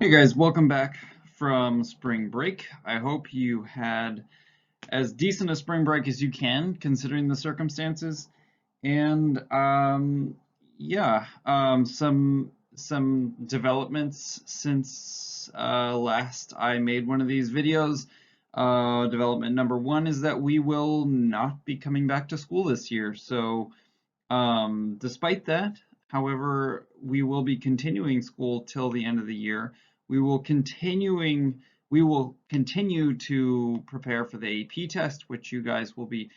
Hey guys, welcome back from spring break. I hope you had as decent a spring break as you can, considering the circumstances. And yeah, some developments since last I made one of these videos. Development number one is that we will not be coming back to school this year. So despite that, however, we will be continuing school till the end of the year. We will continue to prepare for the AP test, which you guys will be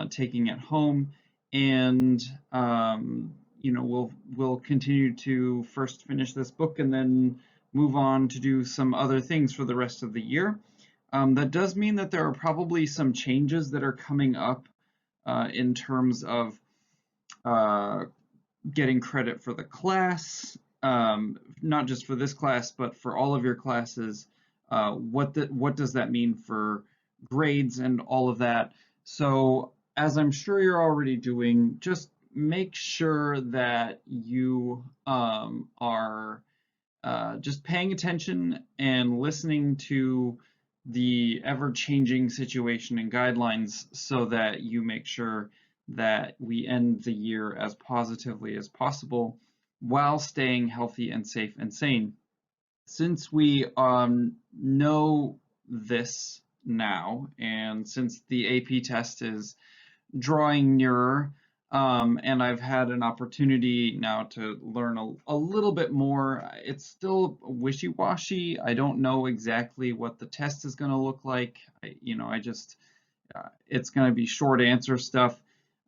taking at home, and we'll continue to first finish this book and then move on to do some other things for the rest of the year. That does mean that there are probably some changes that are coming up in terms of uh, getting credit for the class, not just for this class, but for all of your classes. What does that mean for grades and all of that? So, as I'm sure you're already doing, just make sure that you are just paying attention and listening to the ever-changing situation and guidelines so that you make sure that we end the year as positively as possible while staying healthy and safe and sane. Since we know this now, and since the AP test is drawing nearer. And I've had an opportunity now to learn a little bit more. It's still wishy-washy. I don't know exactly what the test is going to look like. It's going to be short answer stuff.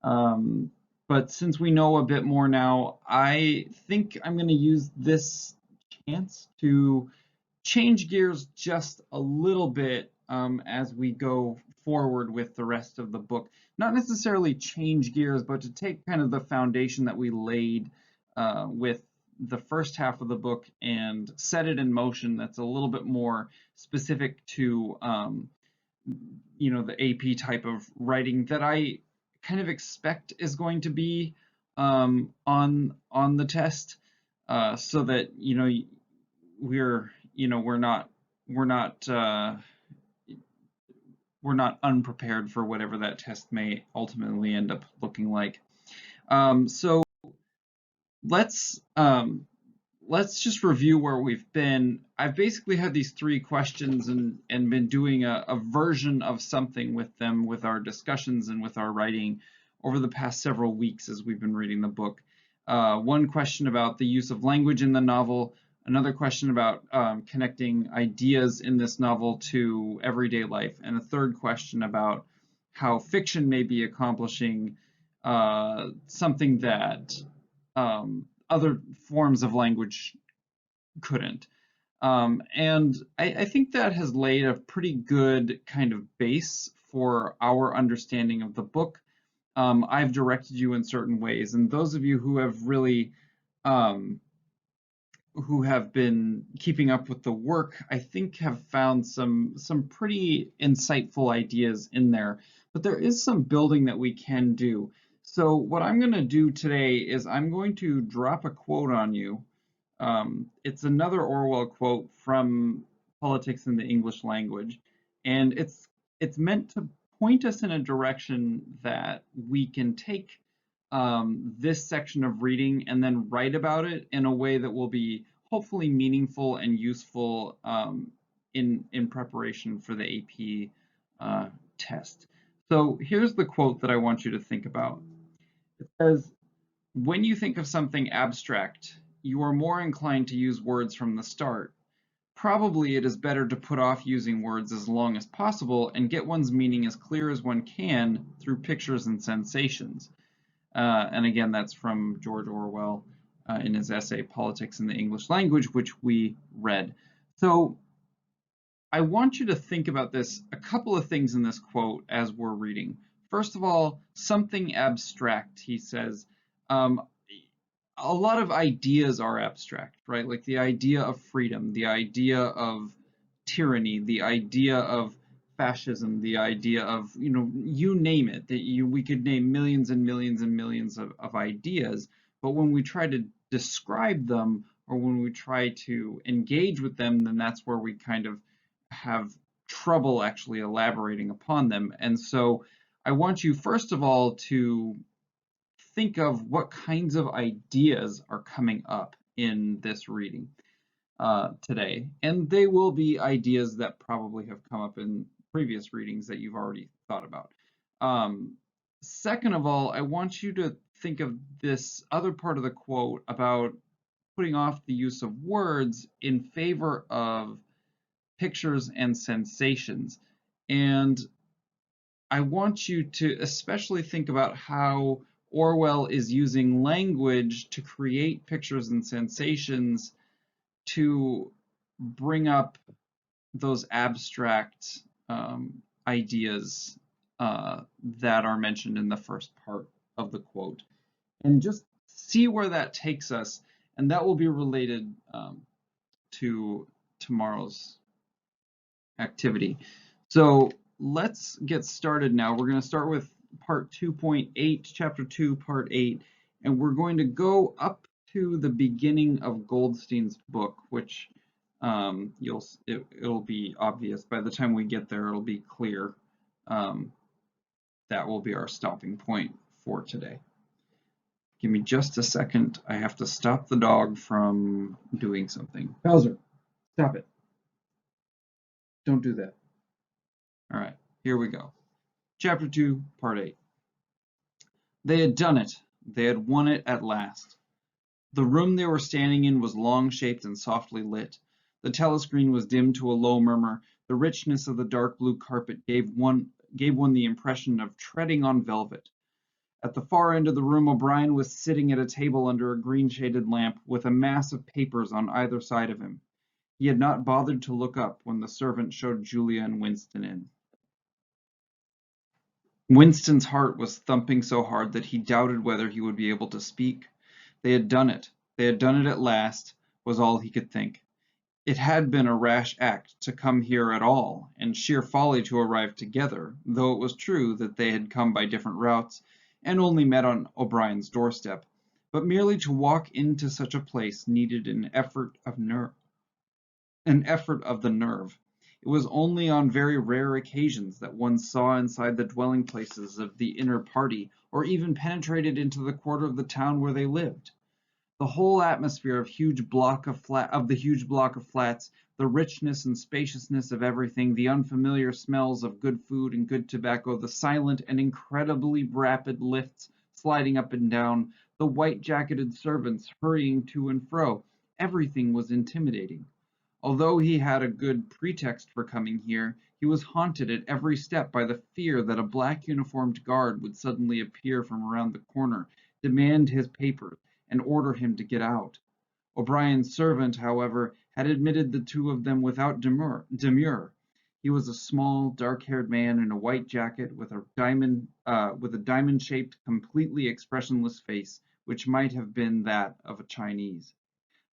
Um, but since we know a bit more now, I think I'm going to use this chance to change gears just a little bit as we go forward with the rest of the book. Not necessarily change gears, but to take kind of the foundation that we laid with the first half of the book and set it in motion that's a little bit more specific to the AP type of writing that I kind of expect is going to be on the test, so that we're you know we're not uh, we're not unprepared for whatever that test may ultimately end up looking like. So let's um, let's just review where we've been. I've basically had these three questions and been doing a version of something with them with our discussions and with our writing over the past several weeks as we've been reading the book. One question about the use of language in the novel, another question about connecting ideas in this novel to everyday life, and a third question about how fiction may be accomplishing something that other forms of language couldn't. And I think that has laid a pretty good kind of base for our understanding of the book. I've directed you in certain ways, and those of you who have really um, who have been keeping up with the work, I think have found some pretty insightful ideas in there. But there is some building that we can do. So what I'm going to do today is I'm going to drop a quote on you. It's another Orwell quote from Politics in the English Language, and it's meant to point us in a direction that we can take this section of reading and then write about it in a way that will be hopefully meaningful and useful in preparation for the AP test. So here's the quote that I want you to think about. It says, "When you think of something abstract, you are more inclined to use words from the start. Probably it is better to put off using words as long as possible and get one's meaning as clear as one can through pictures and sensations." And again, that's from George Orwell in his essay Politics in the English Language, which we read. So I want you to think about this, a couple of things in this quote as we're reading. First of all, something abstract, he says. Um, a lot of ideas are abstract, right? Like the idea of freedom, the idea of tyranny, the idea of fascism, the idea of, you name it, we could name millions and millions and millions of ideas, but when we try to describe them, or when we try to engage with them, then that's where we kind of have trouble actually elaborating upon them. And so I want you, first of all, to think of what kinds of ideas are coming up in this reading today. And they will be ideas that probably have come up in previous readings that you've already thought about. Second of all, I want you to think of this other part of the quote about putting off the use of words in favor of pictures and sensations. And I want you to especially think about how Orwell is using language to create pictures and sensations to bring up those abstract ideas that are mentioned in the first part of the quote. And just see where that takes us, and that will be related to tomorrow's activity. So let's get started now. We're going to start with part 2.8, chapter 2, part 8, and we're going to go up to the beginning of Goldstein's book, which it'll be obvious by the time we get there. It'll be clear. That will be our stopping point for today. Give me just a second. I have to stop the dog from doing something. Bowser, stop it. Don't do that. All right, here we go. Chapter 2, Part 8. They had done it. They had won it at last. The room they were standing in was long-shaped and softly lit. The telescreen was dimmed to a low murmur. The richness of the dark blue carpet gave one the impression of treading on velvet. At the far end of the room, O'Brien was sitting at a table under a green-shaded lamp with a mass of papers on either side of him. He had not bothered to look up when the servant showed Julia and Winston in. Winston's heart was thumping so hard that he doubted whether he would be able to speak. They had done it. They had done it at last, was all he could think. It had been a rash act to come here at all, and sheer folly to arrive together, though it was true that they had come by different routes, and only met on O'Brien's doorstep. But merely to walk into such a place needed an effort of the nerve. It was only on very rare occasions that one saw inside the dwelling places of the inner party, or even penetrated into the quarter of the town where they lived. The whole atmosphere of the huge block of flats, the richness and spaciousness of everything, the unfamiliar smells of good food and good tobacco, the silent and incredibly rapid lifts sliding up and down, the white-jacketed servants hurrying to and fro, everything was intimidating. Although he had a good pretext for coming here, he was haunted at every step by the fear that a black-uniformed guard would suddenly appear from around the corner, demand his papers, and order him to get out. O'Brien's servant, however, had admitted the two of them without demur. He was a small, dark-haired man in a white jacket with a diamond-shaped, completely expressionless face, which might have been that of a Chinese.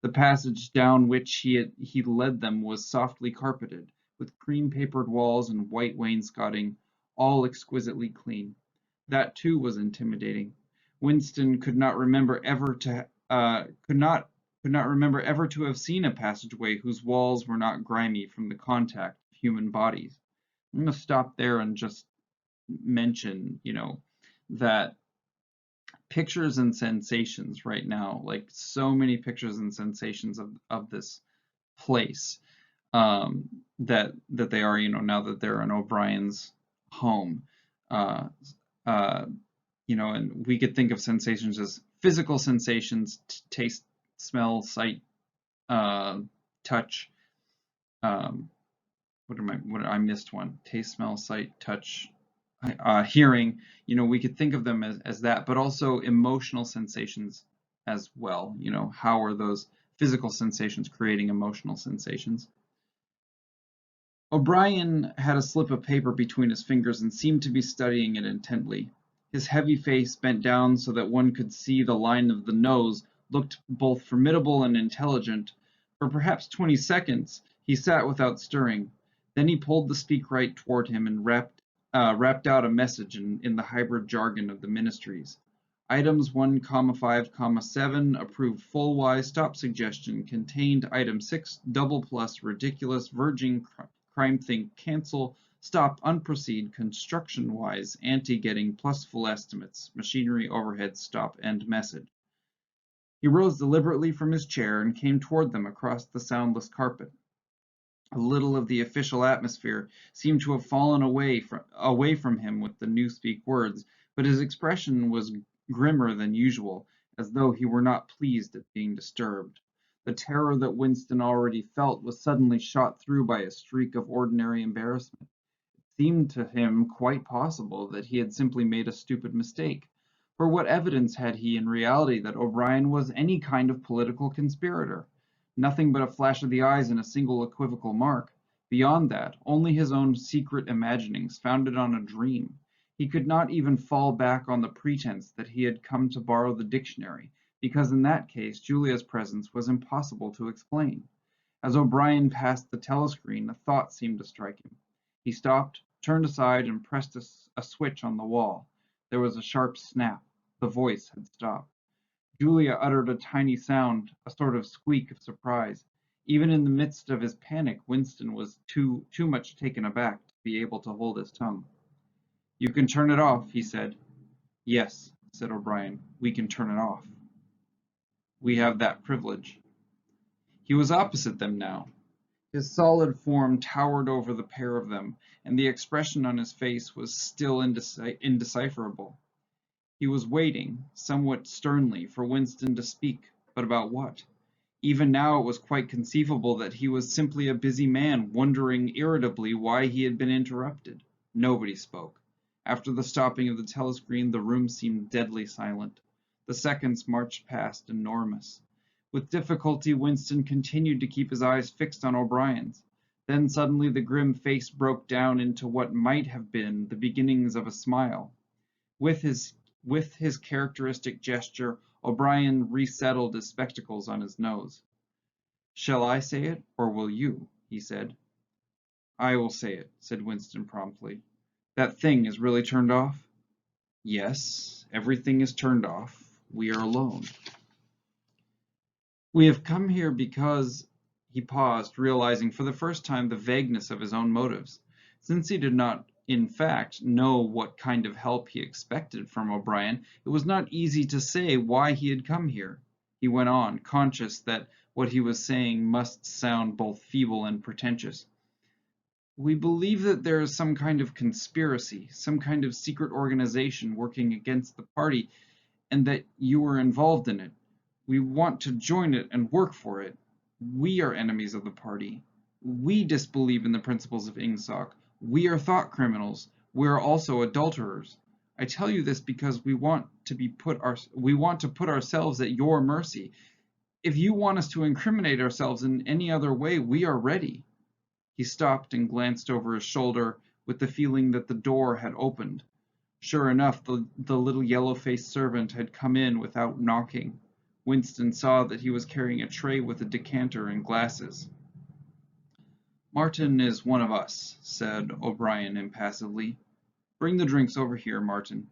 The passage down which he led them was softly carpeted, with cream-papered walls and white wainscoting, all exquisitely clean. That too was intimidating. Winston could not remember ever to have seen a passageway whose walls were not grimy from the contact of human bodies. I'm going to stop there and just mention, that pictures and sensations right now, like so many pictures and sensations of this place, that they are, now that they're in O'Brien's home. And we could think of sensations as physical sensations: taste, smell, sight, touch. I missed one. Taste, smell, sight, touch, hearing. We could think of them as that, but also emotional sensations as well. How are those physical sensations creating emotional sensations? O'Brien had a slip of paper between his fingers and seemed to be studying it intently. His heavy face, bent down so that one could see the line of the nose, looked both formidable and intelligent. For perhaps 20 seconds he sat without stirring. Then he pulled the speakwrite toward him and rapped out a message in the hybrid jargon of the ministries. Items 1,5,7 approved full-wise stop suggestion contained item 6 double plus ridiculous verging crime think cancel stop unproceed construction-wise anti-getting plus full estimates machinery overhead stop end message. He rose deliberately from his chair and came toward them across the soundless carpet. A little of the official atmosphere seemed to have fallen away from him with the newspeak words, but his expression was grimmer than usual, as though he were not pleased at being disturbed. The terror that Winston already felt was suddenly shot through by a streak of ordinary embarrassment. It seemed to him quite possible that he had simply made a stupid mistake. For what evidence had he in reality that O'Brien was any kind of political conspirator? Nothing but a flash of the eyes and a single equivocal mark. Beyond that, only his own secret imaginings, founded on a dream. He could not even fall back on the pretense that he had come to borrow the dictionary, because in that case Julia's presence was impossible to explain. As O'Brien passed the telescreen, a thought seemed to strike him. He stopped, turned aside, and pressed a switch on the wall. There was a sharp snap. The voice had stopped. Julia uttered a tiny sound, a sort of squeak of surprise. Even in the midst of his panic, Winston was too much taken aback to be able to hold his tongue. "You can turn it off," he said. "Yes," said O'Brien, "we can turn it off. We have that privilege." He was opposite them now. His solid form towered over the pair of them, and the expression on his face was still indecipherable. He was waiting, somewhat sternly, for Winston to speak, but about what? Even now it was quite conceivable that he was simply a busy man wondering irritably why he had been interrupted. Nobody spoke. After the stopping of the telescreen, the room seemed deadly silent. The seconds marched past, enormous. With difficulty Winston continued to keep his eyes fixed on O'Brien's. Then suddenly the grim face broke down into what might have been the beginnings of a smile. With his characteristic gesture, O'Brien resettled his spectacles on his nose. "Shall I say it, or will you?" he said. "I will say it," said Winston promptly. "That thing is really turned off?" "Yes, everything is turned off. We are alone. We have come here because—" He paused, realizing for the first time the vagueness of his own motives. Since he did not in fact know what kind of help he expected from O'Brien, it was not easy to say why he had come here. He went on, conscious that what he was saying must sound both feeble and pretentious. "We believe that there is some kind of conspiracy, some kind of secret organization working against the party, and that you are involved in it. We want to join it and work for it. We are enemies of the party. We disbelieve in the principles of Ingsoc. We are thought criminals. We are also adulterers. I tell you this because we want to put ourselves at your mercy. If you want us to incriminate ourselves in any other way, we are ready." He stopped and glanced over his shoulder with the feeling that the door had opened. Sure enough, the little yellow-faced servant had come in without knocking. Winston saw that he was carrying a tray with a decanter and glasses. "Martin is one of us," said O'Brien impassively. "Bring the drinks over here, Martin.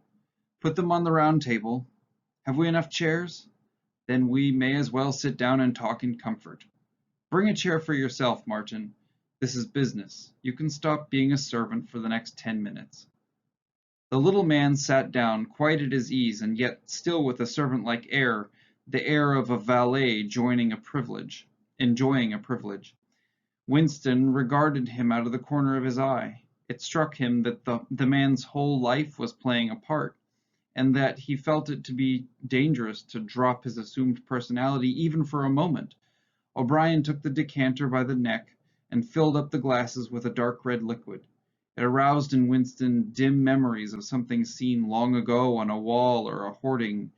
Put them on the round table. Have we enough chairs? Then we may as well sit down and talk in comfort. Bring a chair for yourself, Martin. This is business. You can stop being a servant for the next 10 minutes. The little man sat down, quite at his ease, and yet still with a servant-like air, the air of a valet enjoying a privilege. Winston regarded him out of the corner of his eye. It struck him that the man's whole life was playing a part, and that he felt it to be dangerous to drop his assumed personality even for a moment. O'Brien took the decanter by the neck and filled up the glasses with a dark red liquid. It aroused in Winston dim memories of something seen long ago on a wall or a hoarding,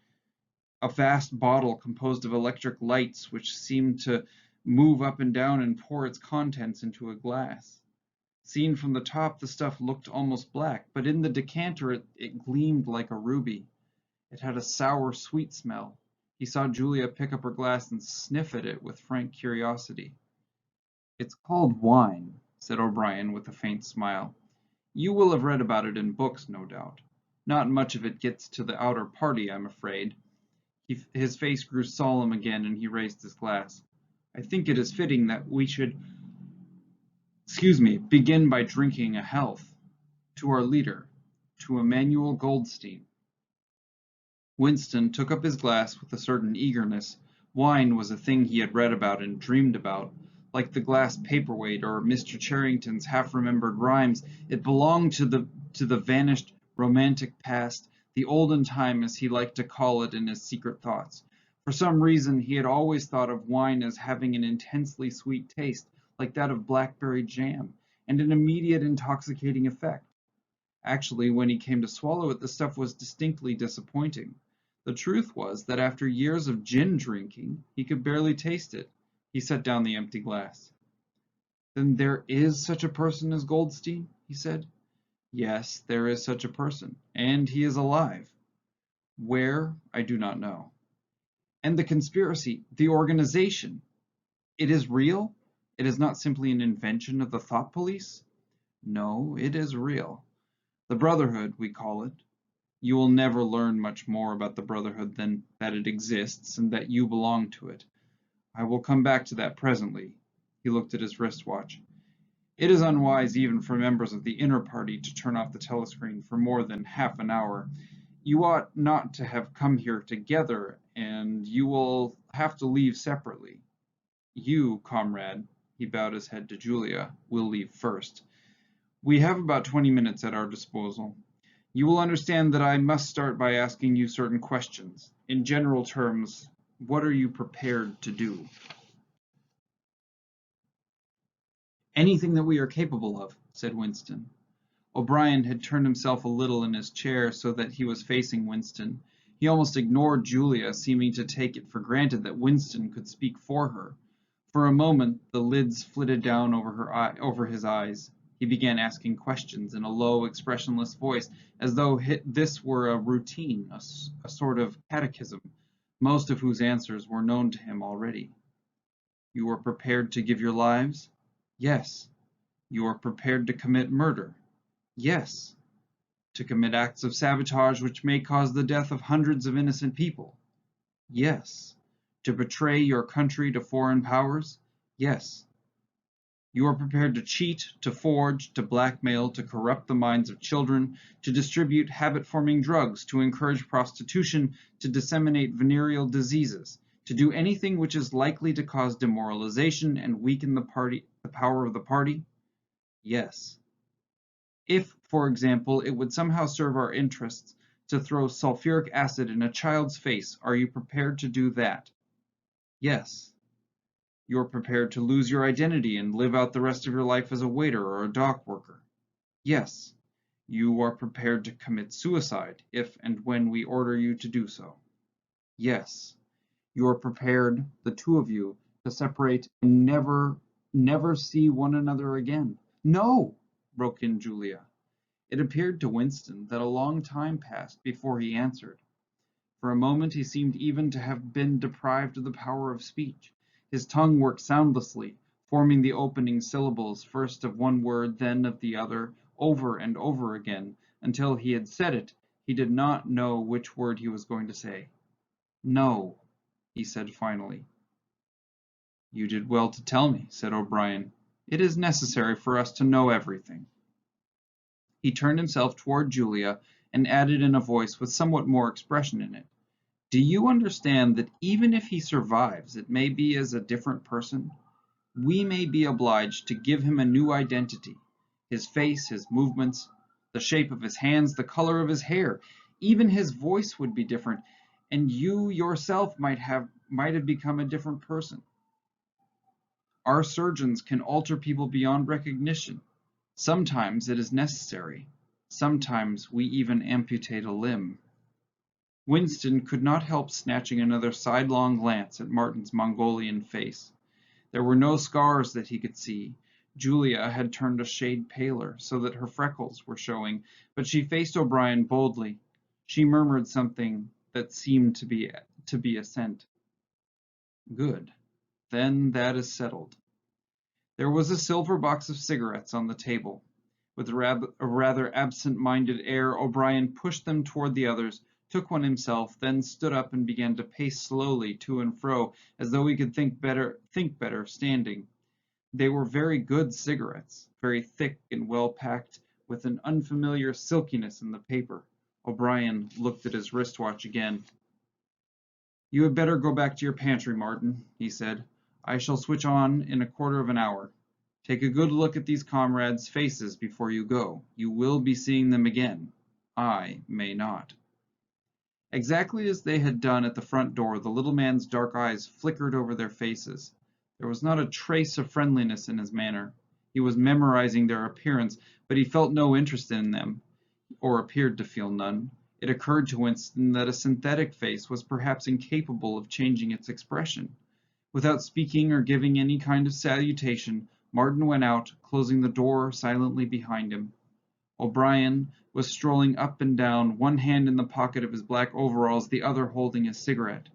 a vast bottle composed of electric lights which seemed to move up and down and pour its contents into a glass. Seen from the top, the stuff looked almost black, but in the decanter it gleamed like a ruby. It had a sour, sweet smell. He saw Julia pick up her glass and sniff at it with frank curiosity. "It's called wine," said O'Brien with a faint smile. "You will have read about it in books, no doubt. Not much of it gets to the outer party, I'm afraid." His face grew solemn again, and he raised his glass. "I think it is fitting that we should, begin by drinking a health to our leader, to Emmanuel Goldstein." Winston took up his glass with a certain eagerness. Wine was a thing he had read about and dreamed about. Like the glass paperweight or Mr. Charrington's half-remembered rhymes, it belonged to the vanished romantic past, the olden time as he liked to call it in his secret thoughts. For some reason he had always thought of wine as having an intensely sweet taste, like that of blackberry jam, and an immediate intoxicating effect. Actually, when he came to swallow it, the stuff was distinctly disappointing. The truth was that after years of gin drinking, he could barely taste it. He set down the empty glass. "Then there is such a person as Goldstein?" he said. "Yes, there is such a person, and he is alive. Where, I do not know." "And the conspiracy, the organization, it is real? It is not simply an invention of the thought police?" "No, it is real. The Brotherhood, we call it. You will never learn much more about the Brotherhood than that it exists and that you belong to it. I will come back to that presently." He looked at his wristwatch. "It is unwise even for members of the inner party to turn off the telescreen for more than half an hour. You ought not to have come here together, and you will have to leave separately. You, comrade," he bowed his head to Julia, "will leave first. We have about 20 minutes at our disposal. You will understand that I must start by asking you certain questions. In general terms, what are you prepared to do?" "Anything that we are capable of," said Winston. O'Brien had turned himself a little in his chair so that he was facing Winston. He almost ignored Julia, seeming to take it for granted that Winston could speak for her. For a moment the lids flitted down over his eyes. He began asking questions in a low, expressionless voice, as though this were a routine, a sort of catechism, most of whose answers were known to him already. "You are prepared to give your lives?" "Yes." "You are prepared to commit murder?" "Yes." "To commit acts of sabotage which may cause the death of hundreds of innocent people?" "Yes." "To betray your country to foreign powers?" "Yes." "You are prepared to cheat, to forge, to blackmail, to corrupt the minds of children, to distribute habit-forming drugs, to encourage prostitution, to disseminate venereal diseases, to do anything which is likely to cause demoralization and weaken the power of the party?" "Yes." "If, for example, it would somehow serve our interests to throw sulfuric acid in a child's face, are you prepared to do that?" "Yes." "You are prepared to lose your identity and live out the rest of your life as a waiter or a dock worker?" "Yes." "You are prepared to commit suicide if and when we order you to do so?" "Yes." "You are prepared, the two of you, to separate and never see one another again?" "No!" broke in Julia. It appeared to Winston that a long time passed before he answered. For a moment he seemed even to have been deprived of the power of speech. His tongue worked soundlessly, forming the opening syllables first of one word, then of the other, over and over again, until he had said it, he did not know which word he was going to say. "No," he said finally. "You did well to tell me," said O'Brien. "It is necessary for us to know everything." He turned himself toward Julia and added in a voice with somewhat more expression in it, "Do you understand that even if he survives, it may be as a different person? We may be obliged to give him a new identity. His face, his movements, the shape of his hands, the color of his hair, even his voice would be different, and you yourself might have become a different person. Our surgeons can alter people beyond recognition. Sometimes it is necessary. Sometimes we even amputate a limb." Winston could not help snatching another sidelong glance at Martin's Mongolian face. There were no scars that he could see. Julia had turned a shade paler, so that her freckles were showing, but she faced O'Brien boldly. She murmured something that seemed to be assent. "Good. Then that is settled." There was a silver box of cigarettes on the table. With a rather absent-minded air, O'Brien pushed them toward the others, took one himself, then stood up and began to pace slowly to and fro, as though he could think better standing. They were very good cigarettes, very thick and well packed, with an unfamiliar silkiness in the paper. O'Brien looked at his wristwatch again. "You had better go back to your pantry, Martin," he said. "I shall switch on in a quarter of an hour. Take a good look at these comrades' faces before you go. You will be seeing them again. I may not." Exactly as they had done at the front door, the little man's dark eyes flickered over their faces. There was not a trace of friendliness in his manner. He was memorizing their appearance, but he felt no interest in them, or appeared to feel none. It occurred to Winston that a synthetic face was perhaps incapable of changing its expression. Without speaking or giving any kind of salutation, Martin went out, closing the door silently behind him. O'Brien was strolling up and down, one hand in the pocket of his black overalls, the other holding a cigarette.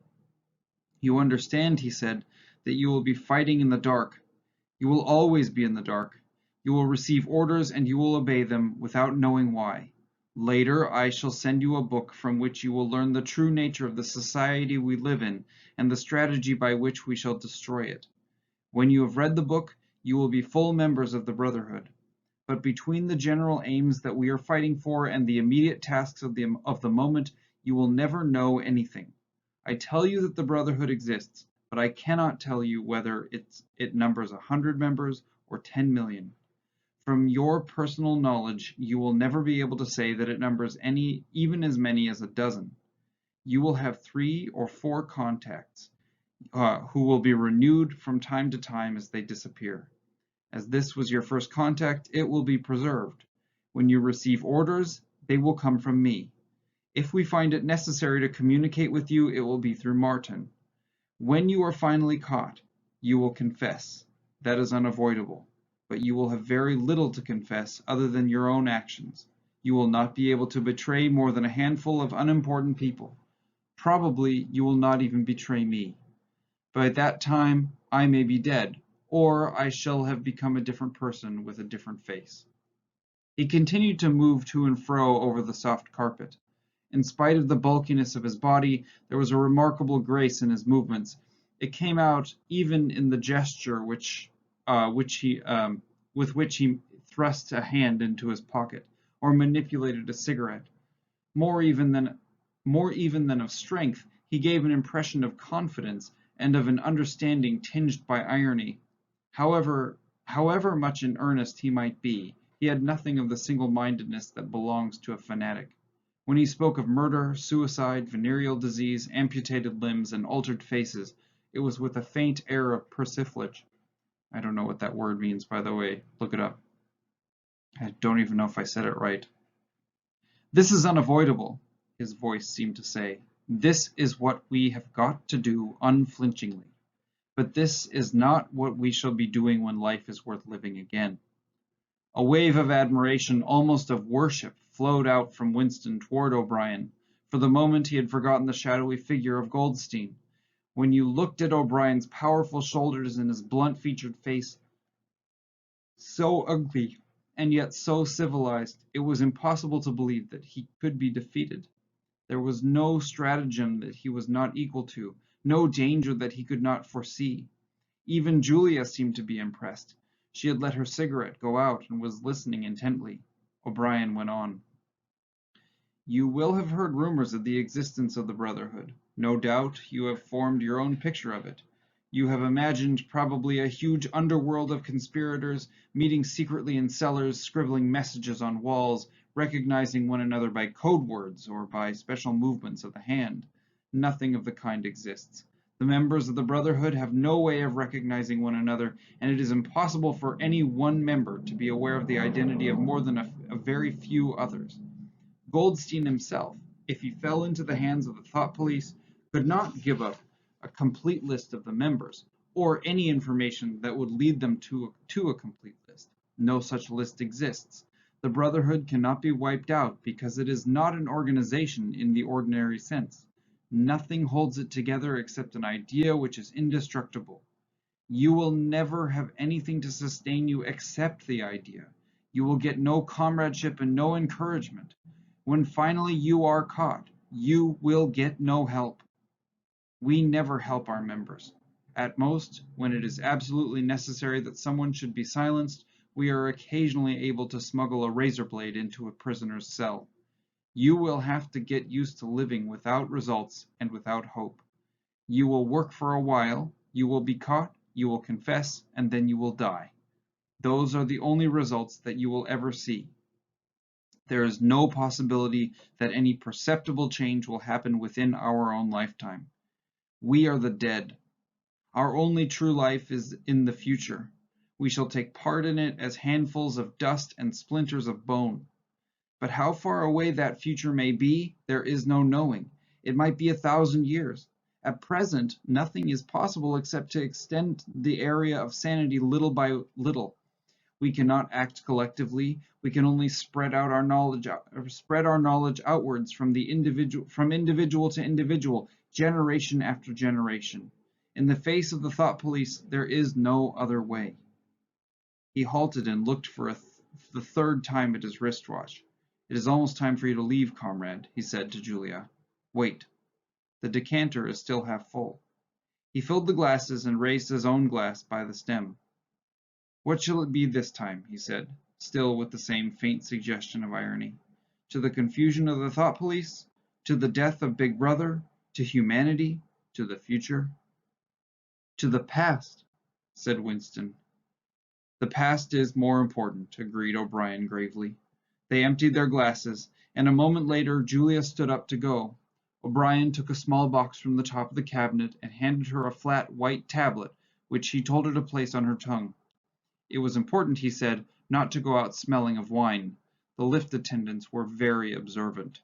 "You understand," he said, "that you will be fighting in the dark. You will always be in the dark. You will receive orders and you will obey them without knowing why. Later I shall send you a book from which you will learn the true nature of the society we live in and the strategy by which we shall destroy it. When you have read the book, you will be full members of the Brotherhood. But between the general aims that we are fighting for and the immediate tasks of the moment, you will never know anything. I tell you that the Brotherhood exists, but I cannot tell you whether it numbers 100 members or 10 million. From your personal knowledge, you will never be able to say that it numbers even as many as a dozen. You will have 3 or 4 contacts, who will be renewed from time to time as they disappear. As this was your first contact, it will be preserved. When you receive orders, they will come from me. If we find it necessary to communicate with you, it will be through Martin. When you are finally caught, you will confess. That is unavoidable. But you will have very little to confess other than your own actions. You will not be able to betray more than a handful of unimportant people. Probably you will not even betray me. By that time, I may be dead, or I shall have become a different person with a different face. He continued to move to and fro over the soft carpet. In spite of the bulkiness of his body, there was a remarkable grace in his movements. It came out even in the gesture with which he thrust a hand into his pocket, or manipulated a cigarette. More even than of strength, he gave an impression of confidence and of an understanding tinged by irony. However much in earnest he might be, he had nothing of the single-mindedness that belongs to a fanatic. When he spoke of murder, suicide, venereal disease, amputated limbs, and altered faces, it was with a faint air of persiflage. I don't know what that word means, by the way. Look it up. I don't even know if I said it right. "This is unavoidable," his voice seemed to say. "This is what we have got to do unflinchingly. But this is not what we shall be doing when life is worth living again." A wave of admiration, almost of worship, flowed out from Winston toward O'Brien. For the moment he had forgotten the shadowy figure of Goldstein. When you looked at O'Brien's powerful shoulders and his blunt-featured face, so ugly and yet so civilized, it was impossible to believe that he could be defeated. There was no stratagem that he was not equal to, no danger that he could not foresee. Even Julia seemed to be impressed. She had let her cigarette go out and was listening intently. O'Brien went on. "You will have heard rumors of the existence of the Brotherhood. No doubt you have formed your own picture of it. You have imagined probably a huge underworld of conspirators, meeting secretly in cellars, scribbling messages on walls, recognizing one another by code words or by special movements of the hand. Nothing of the kind exists. The members of the Brotherhood have no way of recognizing one another, and it is impossible for any one member to be aware of the identity of more than a very few others. Goldstein himself, if he fell into the hands of the thought police, could not give a complete list of the members, or any information that would lead them to a complete list. No such list exists. The Brotherhood cannot be wiped out because it is not an organization in the ordinary sense. Nothing holds it together except an idea which is indestructible. You will never have anything to sustain you except the idea. You will get no comradeship and no encouragement. When finally you are caught, you will get no help. We never help our members. At most, when it is absolutely necessary that someone should be silenced, we are occasionally able to smuggle a razor blade into a prisoner's cell. You will have to get used to living without results and without hope. You will work for a while, you will be caught, you will confess, and then you will die. Those are the only results that you will ever see. There is no possibility that any perceptible change will happen within our own lifetime. We are the dead. Our only true life is in the future. We shall take part in it as handfuls of dust and splinters of bone. But how far away that future may be, there is no knowing. It might be 1,000 years. At present, nothing is possible except to extend the area of sanity little by little. We cannot act collectively. We can only spread our knowledge outwards from individual to individual, generation after generation. In the face of the thought police, there is no other way. He halted and looked for the third time at his wristwatch. It is almost time for you to leave, comrade, he said to Julia. Wait. The decanter is still half full. He filled the glasses and raised his own glass by the stem. What shall it be this time? He said, still with the same faint suggestion of irony. To the confusion of the thought police? To the death of Big Brother? To humanity? To the future? To the past, said Winston. The past is more important, agreed O'Brien gravely. They emptied their glasses, and a moment later Julia stood up to go. O'Brien took a small box from the top of the cabinet and handed her a flat white tablet, which he told her to place on her tongue. It was important, he said, not to go out smelling of wine. The lift attendants were very observant.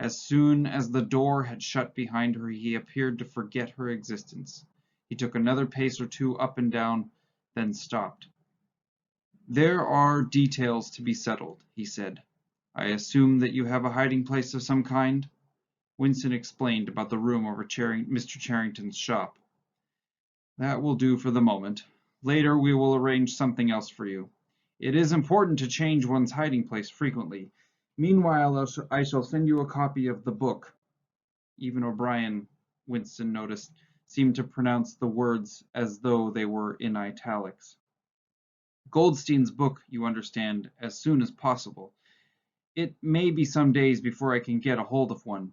As soon as the door had shut behind her, he appeared to forget her existence. He took another pace or two up and down, then stopped. There are details to be settled, he said. I assume that you have a hiding place of some kind? Winston explained about the room over Mr. Charrington's shop. That will do for the moment. Later we will arrange something else for you. It is important to change one's hiding place frequently. Meanwhile, I shall send you a copy of the book. Even O'Brien, Winston noticed, seemed to pronounce the words as though they were in italics. Goldstein's book, you understand, as soon as possible. It may be some days before I can get a hold of one.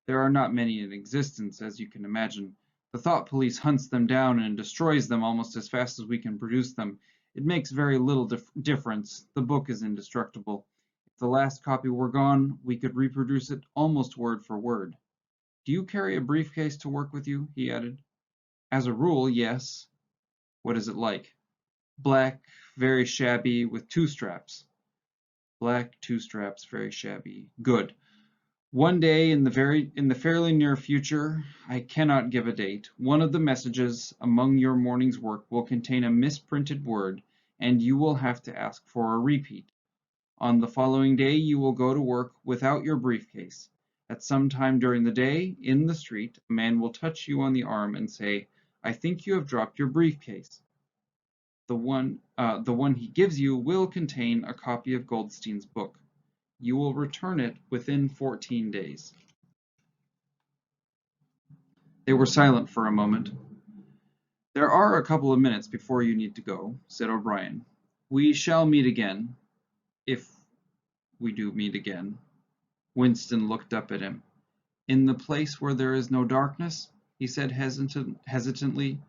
There are not many in existence, as you can imagine. The thought police hunts them down and destroys them almost as fast as we can produce them. It makes very little difference. The book is indestructible. If the last copy were gone, we could reproduce it almost word for word. Do you carry a briefcase to work with you? He added. As a rule, yes. What is it like? Black, very shabby, with 2 straps. Black, 2 straps, very shabby. Good. One day in the fairly near future, I cannot give a date, one of the messages among your morning's work will contain a misprinted word, and you will have to ask for a repeat. On the following day you will go to work without your briefcase. At some time during the day, in the street, a man will touch you on the arm and say, I think you have dropped your briefcase. The one he gives you will contain a copy of Goldstein's book. You will return it within 14 days. They were silent for a moment. There are a couple of minutes before you need to go, said O'Brien. We shall meet again, if we do meet again. Winston looked up at him. In the place where there is no darkness? He said hesitantly.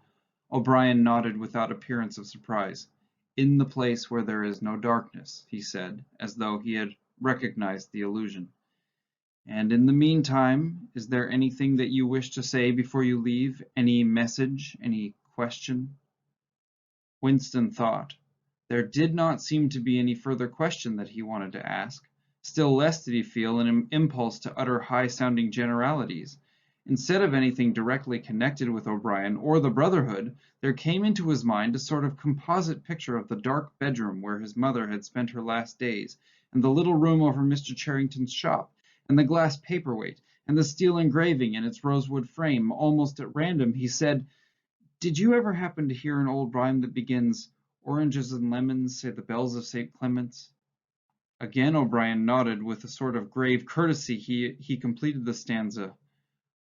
O'Brien nodded without appearance of surprise. In the place where there is no darkness, he said, as though he had recognized the allusion. And in the meantime, is there anything that you wish to say before you leave? Any message? Any question? Winston thought. There did not seem to be any further question that he wanted to ask. Still less did he feel an impulse to utter high-sounding generalities. Instead of anything directly connected with O'Brien or the Brotherhood, there came into his mind a sort of composite picture of the dark bedroom where his mother had spent her last days, and the little room over Mr. Charrington's shop, and the glass paperweight, and the steel engraving in its rosewood frame. Almost at random, he said, Did you ever happen to hear an old rhyme that begins, Oranges and lemons, say the bells of St. Clement's? Again O'Brien nodded with a sort of grave courtesy. He completed the stanza.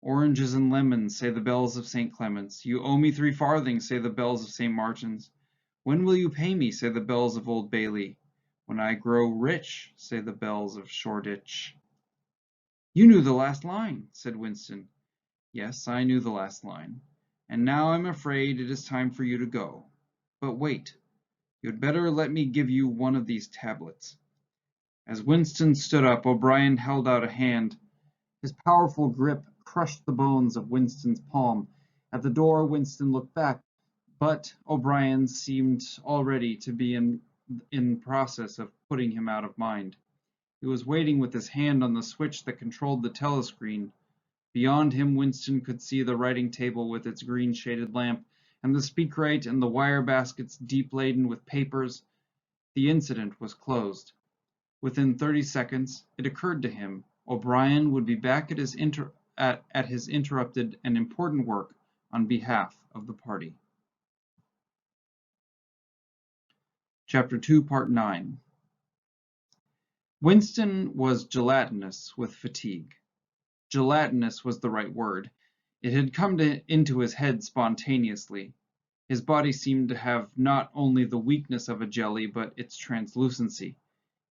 Oranges and lemons, say the bells of St. Clement's. You owe me 3 farthings, say the bells of St. Martin's. When will you pay me, say the bells of Old Bailey. When I grow rich, say the bells of Shoreditch. You knew the last line, said Winston. Yes, I knew the last line. And now I'm afraid it is time for you to go. But wait. You had better let me give you one of these tablets. As Winston stood up, O'Brien held out a hand. His powerful grip crushed the bones of Winston's palm. At the door, Winston looked back, but O'Brien seemed already to be in process of putting him out of mind. He was waiting with his hand on the switch that controlled the telescreen. Beyond him, Winston could see the writing table with its green-shaded lamp, and the speakwrite and the wire baskets deep laden with papers. The incident was closed. Within 30 seconds, it occurred to him O'Brien would be back at his interrupted and important work on behalf of the party. Chapter 2, Part 9. Winston was gelatinous with fatigue. Gelatinous was the right word. It had come into his head spontaneously. His body seemed to have not only the weakness of a jelly, but its translucency.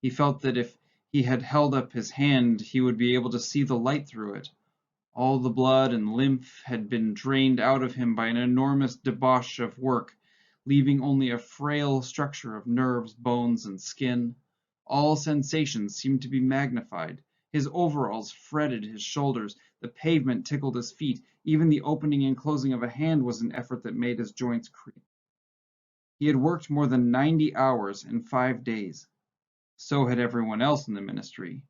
He felt that if he had held up his hand, he would be able to see the light through it. All the blood and lymph had been drained out of him by an enormous debauch of work, leaving only a frail structure of nerves, bones, and skin. All sensations seemed to be magnified. His overalls fretted his shoulders, the pavement tickled his feet, even the opening and closing of a hand was an effort that made his joints creak. He had worked more than 90 hours in 5 days. So had everyone else in the ministry.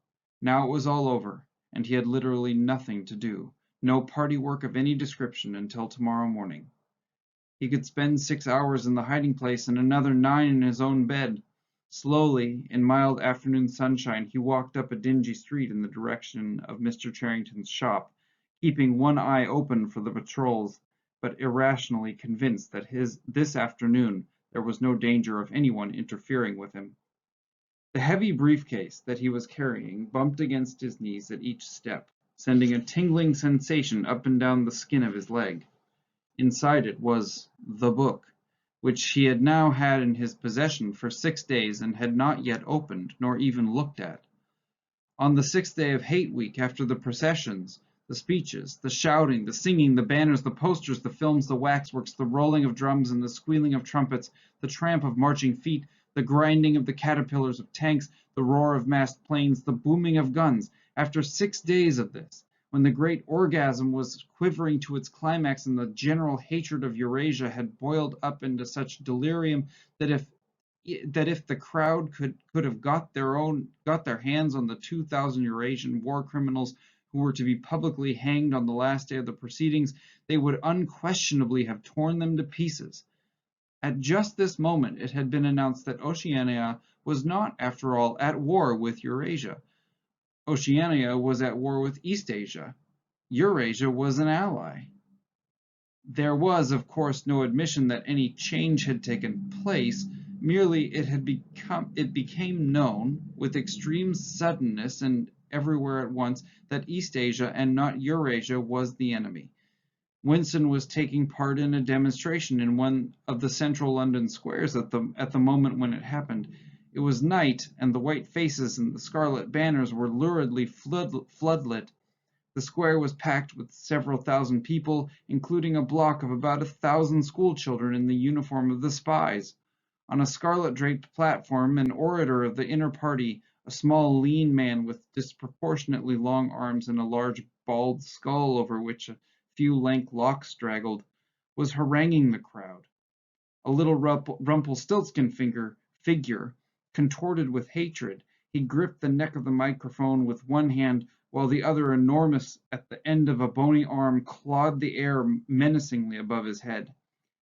Now it was all over, and he had literally nothing to do, no party work of any description until tomorrow morning. He could spend 6 hours in the hiding place and another 9 in his own bed. Slowly, in mild afternoon sunshine, he walked up a dingy street in the direction of Mr. Charrington's shop, keeping one eye open for the patrols, but irrationally convinced that this afternoon there was no danger of anyone interfering with him. The heavy briefcase that he was carrying bumped against his knees at each step, sending a tingling sensation up and down the skin of his leg. Inside it was the book, which he had now had in his possession for 6 days and had not yet opened, nor even looked at. On the 6th day of Hate Week, after the processions, the speeches, the shouting, the singing, the banners, the posters, the films, the waxworks, the rolling of drums and the squealing of trumpets, the tramp of marching feet, the grinding of the caterpillars of tanks, the roar of massed planes, the booming of guns, after 6 days of this, when the great orgasm was quivering to its climax and the general hatred of Eurasia had boiled up into such delirium that if the crowd could have got their hands on the 2,000 Eurasian war criminals who were to be publicly hanged on the last day of the proceedings, they would unquestionably have torn them to pieces. At just this moment it had been announced that Oceania was not, after all, at war with Eurasia. Oceania was at war with Eastasia. Eurasia was an ally. There was, of course, no admission that any change had taken place, merely it became known, with extreme suddenness and everywhere at once, that Eastasia and not Eurasia was the enemy. Winston was taking part in a demonstration in one of the central London squares at the moment when it happened. It was night, and the white faces and the scarlet banners were luridly floodlit. The square was packed with several thousand people, including a block of about 1,000 schoolchildren in the uniform of the spies. On a scarlet-draped platform, an orator of the inner party, a small, lean man with disproportionately long arms and a large, bald skull over which a few lank locks straggled, was haranguing the crowd. A little Rumpelstiltskin figure, contorted with hatred, he gripped the neck of the microphone with one hand, while the other, enormous at the end of a bony arm, clawed the air menacingly above his head.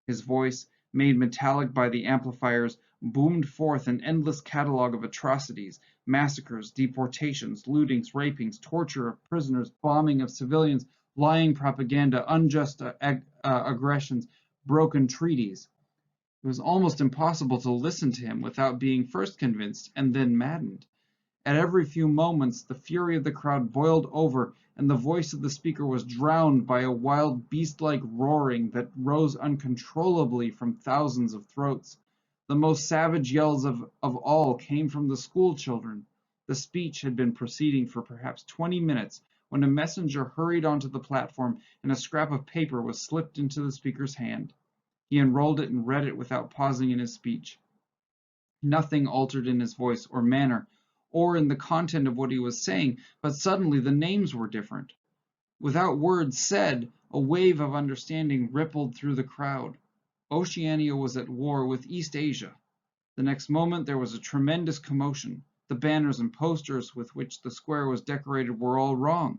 His voice, made metallic by the amplifiers, boomed forth an endless catalogue of atrocities, massacres, deportations, lootings, rapings, torture of prisoners, bombing of civilians, lying propaganda, unjust aggressions, broken treaties. It was almost impossible to listen to him without being first convinced and then maddened. At every few moments, the fury of the crowd boiled over, and the voice of the speaker was drowned by a wild beast-like roaring that rose uncontrollably from thousands of throats. The most savage yells of all came from the school children. The speech had been proceeding for perhaps 20 minutes when a messenger hurried onto the platform and a scrap of paper was slipped into the speaker's hand. He unrolled it and read it without pausing in his speech. Nothing altered in his voice or manner, or in the content of what he was saying, but suddenly the names were different. Without words said, a wave of understanding rippled through the crowd. Oceania was at war with East Asia. The next moment there was a tremendous commotion. The banners and posters with which the square was decorated were all wrong.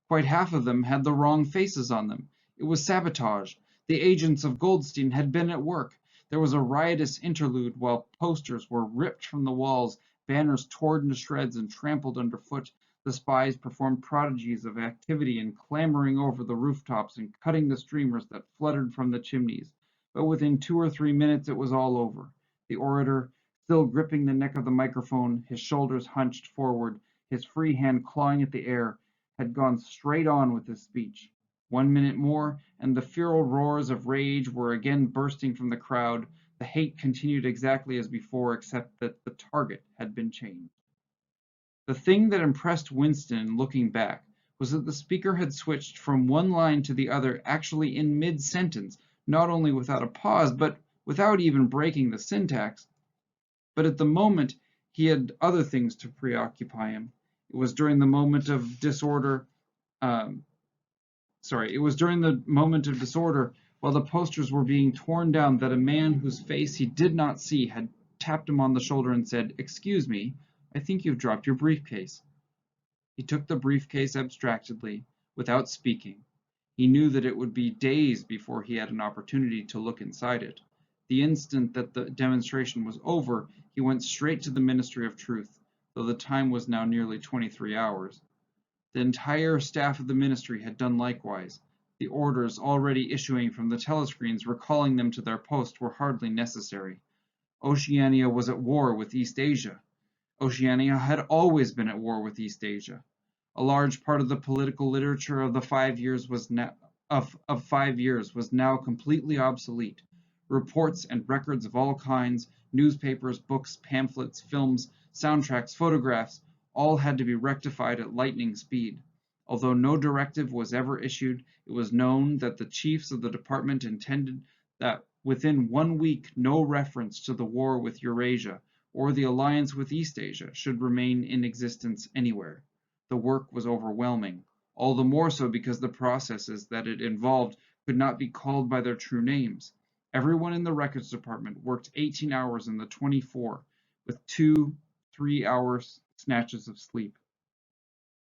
Quite half of them had the wrong faces on them. It was sabotage. The agents of Goldstein had been at work. There was a riotous interlude while posters were ripped from the walls, banners torn to shreds and trampled underfoot. The spies performed prodigies of activity in clambering over the rooftops and cutting the streamers that fluttered from the chimneys. But within 2 or 3 minutes it was all over. The orator, still gripping the neck of the microphone, his shoulders hunched forward, his free hand clawing at the air, had gone straight on with his speech. 1 minute more, and the feral roars of rage were again bursting from the crowd. The hate continued exactly as before, except that the target had been changed. The thing that impressed Winston, looking back, was that the speaker had switched from one line to the other actually in mid-sentence, not only without a pause, but without even breaking the syntax. But at the moment he had other things to preoccupy him. It was during the moment of disorder while the posters were being torn down that a man whose face he did not see had tapped him on the shoulder and said, "Excuse me, I think you've dropped your briefcase." He took the briefcase abstractedly, without speaking. He knew that it would be days before he had an opportunity to look inside it. The instant that the demonstration was over, he went straight to the Ministry of Truth, though the time was now nearly 23 hours. The entire staff of the ministry had done likewise. The orders already issuing from the telescreens recalling them to their post were hardly necessary. Oceania was at war with East Asia. Oceania had always been at war with East Asia. A large part of the political literature of the 5 years was now completely obsolete. Reports and records of all kinds, newspapers, books, pamphlets, films, soundtracks, photographs, all had to be rectified at lightning speed. Although no directive was ever issued, it was known that the chiefs of the department intended that within 1 week no reference to the war with Eurasia or the alliance with East Asia should remain in existence anywhere. The work was overwhelming, all the more so because the processes that it involved could not be called by their true names. Everyone in the records department worked 18 hours in the 24, with 2-3 hour snatches of sleep.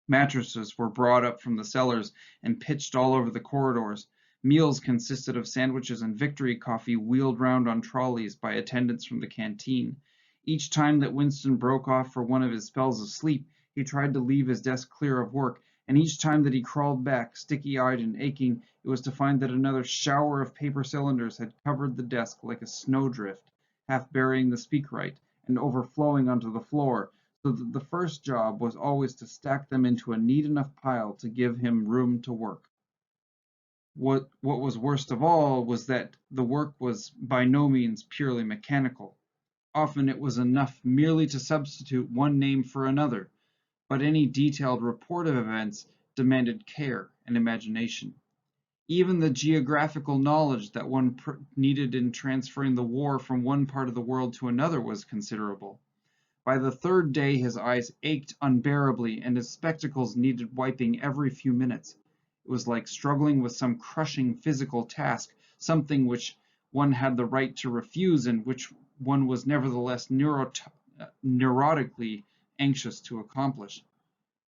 Mattresses were brought up from the cellars and pitched all over the corridors. Meals consisted of sandwiches and victory coffee wheeled round on trolleys by attendants from the canteen. Each time that Winston broke off for one of his spells of sleep, he tried to leave his desk clear of work, and each time that he crawled back, sticky-eyed and aching, it was to find that another shower of paper cylinders had covered the desk like a snowdrift, half burying the speakwrite and overflowing onto the floor, so that the first job was always to stack them into a neat enough pile to give him room to work. What was worst of all was that the work was by no means purely mechanical. Often it was enough merely to substitute one name for another, but any detailed report of events demanded care and imagination. Even the geographical knowledge that one needed in transferring the war from one part of the world to another was considerable. By the third day his eyes ached unbearably and his spectacles needed wiping every few minutes. It was like struggling with some crushing physical task, something which one had the right to refuse and which one was nevertheless neurotically anxious to accomplish.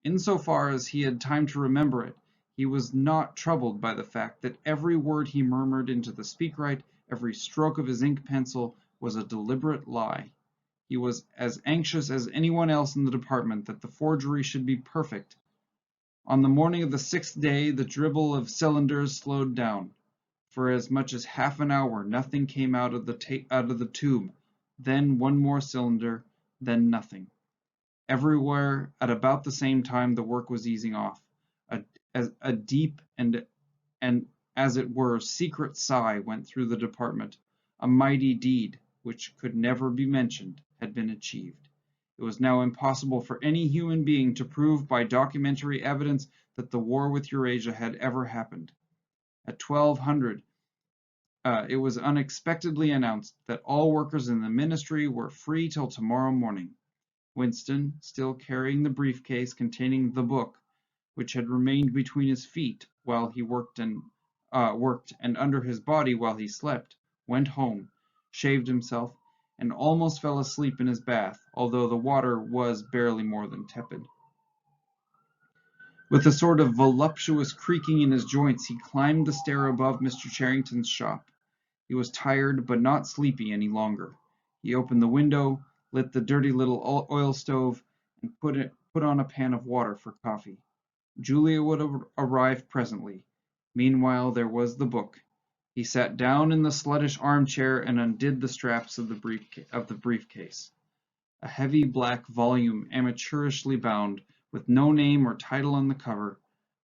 Insofar as he had time to remember it, he was not troubled by the fact that every word he murmured into the speakwrite, every stroke of his ink pencil, was a deliberate lie. He was as anxious as anyone else in the department that the forgery should be perfect. On the morning of the 6th day the dribble of cylinders slowed down. For as much as half an hour nothing came out of the tube, then one more cylinder, then nothing. Everywhere, at about the same time, the work was easing off. A deep and as it were, secret sigh went through the department. A mighty deed, which could never be mentioned, had been achieved. It was now impossible for any human being to prove by documentary evidence that the war with Eurasia had ever happened. At 1200, it was unexpectedly announced that all workers in the ministry were free till tomorrow morning. Winston, still carrying the briefcase containing the book, which had remained between his feet while he worked and under his body while he slept, went home, shaved himself, and almost fell asleep in his bath, although the water was barely more than tepid. With a sort of voluptuous creaking in his joints, he climbed the stair above Mr. Charrington's shop. He was tired, but not sleepy any longer. He opened the window, lit the dirty little oil stove, and put on a pan of water for coffee. Julia would arrive presently. Meanwhile, there was the book. He sat down in the sluttish armchair and undid the straps of the briefcase. A heavy black volume, amateurishly bound, with no name or title on the cover.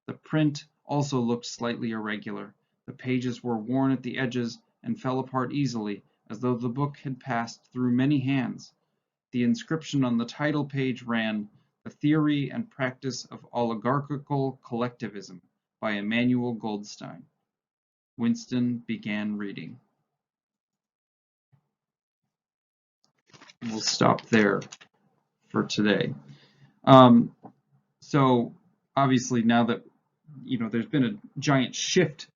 The print also looked slightly irregular. The pages were worn at the edges and fell apart easily, as though the book had passed through many hands. The inscription on the title page ran, "The Theory and Practice of Oligarchical Collectivism," by Emmanuel Goldstein. Winston began reading. We'll stop there for today. So obviously now that there's been a giant shift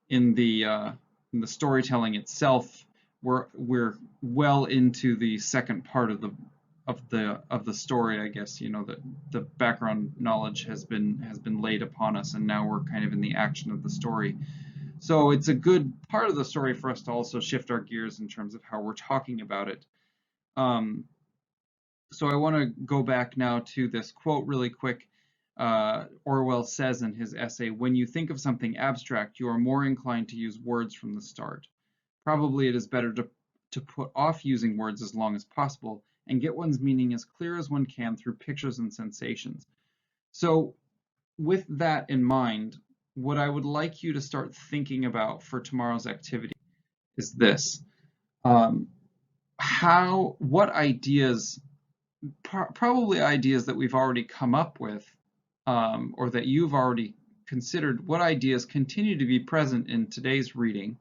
in the storytelling itself, we're well into the second part of the story, I guess. The background knowledge has been laid upon us, and now we're kind of in the action of the story. So it's a good part of the story for us to also shift our gears in terms of how we're talking about it. So I want to go back now to this quote really quick. Orwell says in his essay, "When you think of something abstract, you are more inclined to use words from the start. Probably it is better to put off using words as long as possible and get one's meaning as clear as one can through pictures and sensations." So with that in mind, what I would like you to start thinking about for tomorrow's activity is this. What ideas, probably ideas that we've already come up with, or that you've already considered, what ideas continue to be present in today's reading,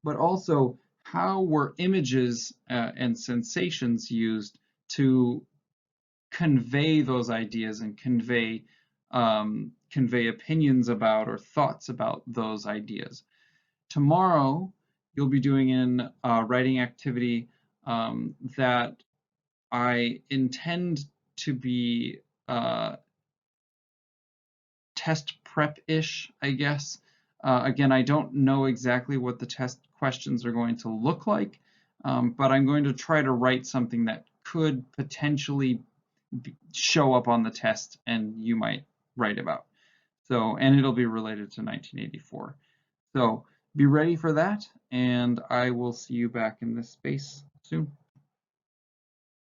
but also how were images and sensations used to convey those ideas and convey opinions about or thoughts about those ideas. Tomorrow, you'll be doing an writing activity that I intend to be test prep-ish, I guess. Again, I don't know exactly what the test questions are going to look like, but I'm going to try to write something that could potentially show up on the test and you might write about. So, and it'll be related to 1984. So be ready for that, and I will see you back in this space soon.